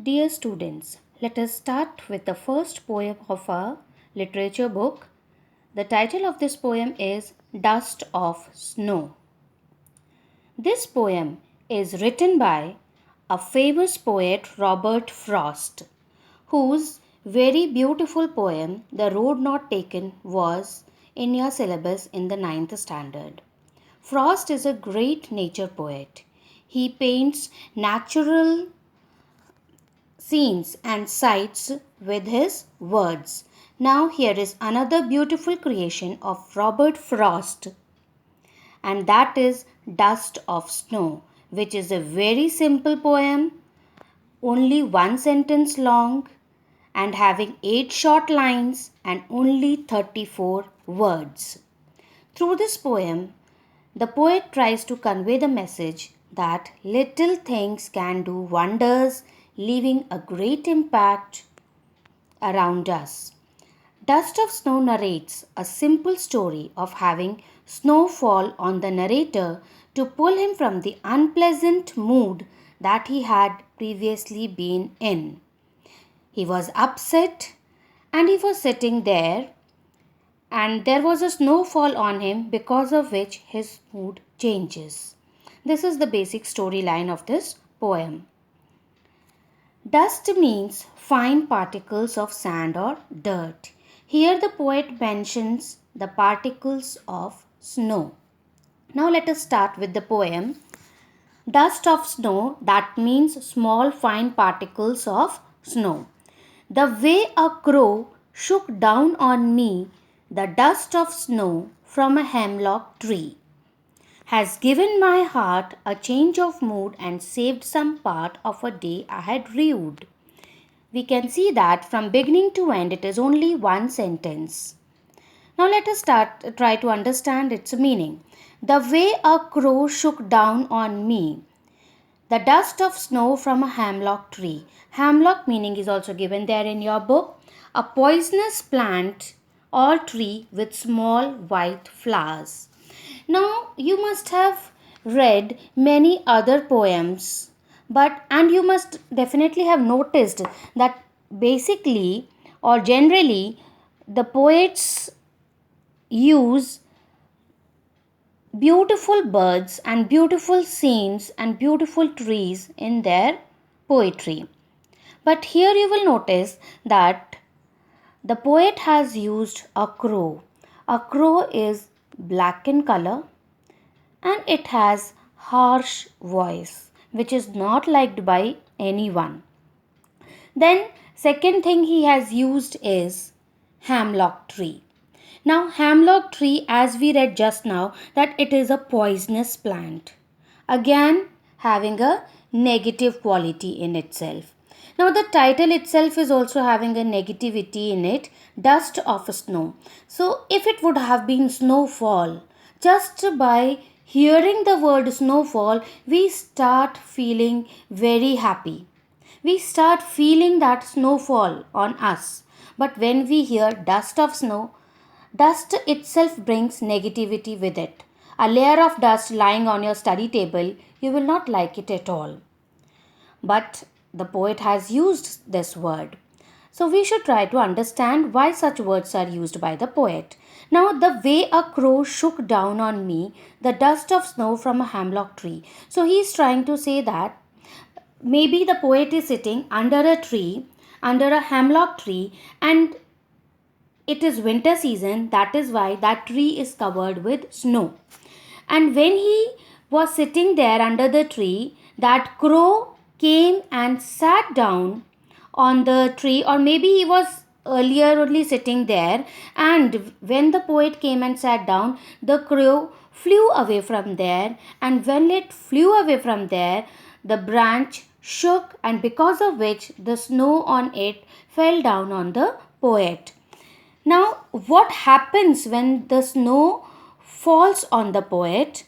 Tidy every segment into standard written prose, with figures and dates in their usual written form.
Dear students, let us start with the first poem of our literature book. The title of this poem is Dust of Snow. This poem is written by a famous poet, Robert Frost, whose very beautiful poem, The Road Not Taken, was in your syllabus in the 9th standard. Frost is a great nature poet. He paints natural scenes and sights with his words. Now, here is another beautiful creation of Robert Frost, and that is Dust of Snow, which is a very simple poem, only one sentence long, and having 8 short lines and only 34 words. Through this poem, the poet tries to convey the message that little things can do wonders, leaving a great impact around us. Dust of Snow narrates a simple story of having snow fall on the narrator to pull him from the unpleasant mood that he had previously been in. He was upset and he was sitting there, and there was a snowfall on him because of which his mood changes. This is the basic storyline of this poem. Dust means fine particles of sand or dirt. Here the poet mentions the particles of snow. Now let us start with the poem. Dust of snow, that means small fine particles of snow. The way a crow shook down on me the dust of snow from a hemlock tree has given my heart a change of mood and saved some part of a day I had rued. We can see that from beginning to end it is only one sentence. Now let us try to understand its meaning. The way a crow shook down on me the dust of snow from a hemlock tree. Hemlock meaning is also given there in your book. A poisonous plant or tree with small white flowers. Now you must have read many other poems, and you must definitely have noticed that basically or generally the poets use beautiful birds and beautiful scenes and beautiful trees in their poetry. But here you will notice that the poet has used a crow. A crow is black in color and it has harsh voice which is not liked by anyone. Then second thing he has used is hemlock tree. Now, hemlock tree, as we read just now, that it is a poisonous plant. Again, having a negative quality in itself. Now, the title itself is also having a negativity in it, dust of snow. So, if it would have been snowfall, just by hearing the word snowfall, we start feeling very happy. We start feeling that snowfall on us. But when we hear dust of snow, dust itself brings negativity with it. A layer of dust lying on your study table, you will not like it at all. But the poet has used this word. So we should try to understand why such words are used by the poet. Now, the way a crow shook down on me the dust of snow from a hemlock tree. So he is trying to say that maybe the poet is sitting under a tree, under a hemlock tree, and it is winter season, that is why that tree is covered with snow. And when he was sitting there under the tree, that crow came and sat down on the tree, or maybe he was earlier only sitting there, and when the poet came and sat down, the crow flew away from there, and when it flew away from there, the branch shook, and because of which the snow on it fell down on the poet. Now, what happens when the snow falls on the poet?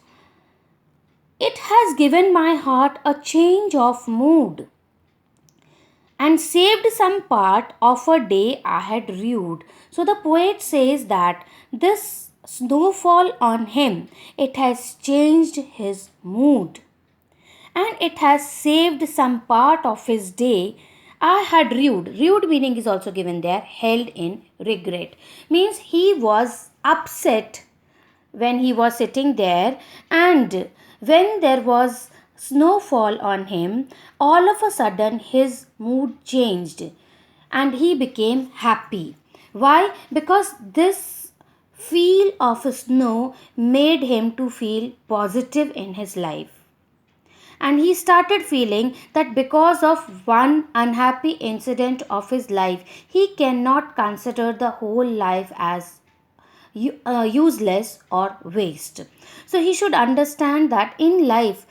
It has given my heart a change of mood and saved some part of a day I had rued. So the poet says that this snowfall on him, it has changed his mood and it has saved some part of his day I had rued. Rude meaning is also given there, held in regret. Means he was upset when he was sitting there, and when there was snowfall on him, all of a sudden his mood changed and he became happy. Why? Because this feel of snow made him to feel positive in his life, and he started feeling that because of one unhappy incident of his life, he cannot consider the whole life as useless or waste. So he should understand that in life,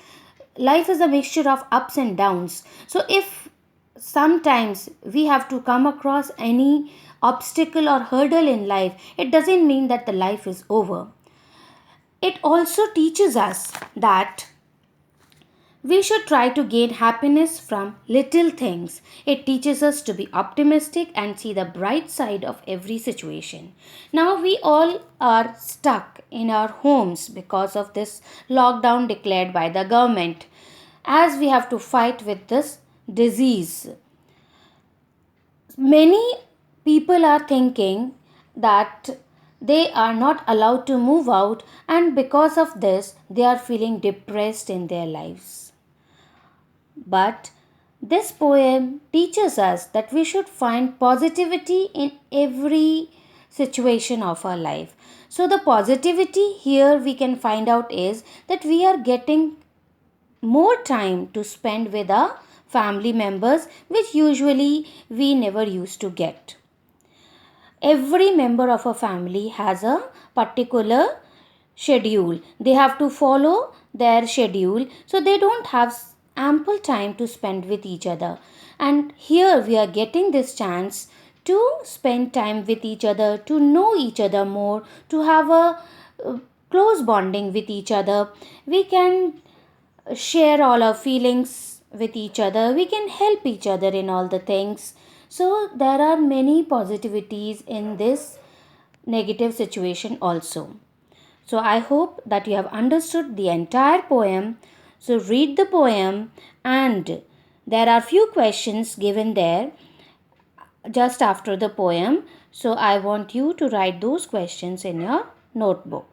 life is a mixture of ups and downs. So if sometimes we have to come across any obstacle or hurdle in life, it doesn't mean that the life is over. It also teaches us that we should try to gain happiness from little things. It teaches us to be optimistic and see the bright side of every situation. Now, we all are stuck in our homes because of this lockdown declared by the government, as we have to fight with this disease. Many people are thinking that they are not allowed to move out, and because of this, they are feeling depressed in their lives. But this poem teaches us that we should find positivity in every situation of our life. So, the positivity here we can find out is that we are getting more time to spend with our family members, which usually we never used to get. Every member of a family has a particular schedule. They have to follow their schedule, so they don't have ample time to spend with each other. And here we are getting this chance to spend time with each other, to know each other more, to have a close bonding with each other. We can share all our feelings with each other. We can help each other in all the things. So, there are many positivities in this negative situation also. So, I hope that you have understood the entire poem. So, read the poem, and there are few questions given there just after the poem. So, I want you to write those questions in your notebook.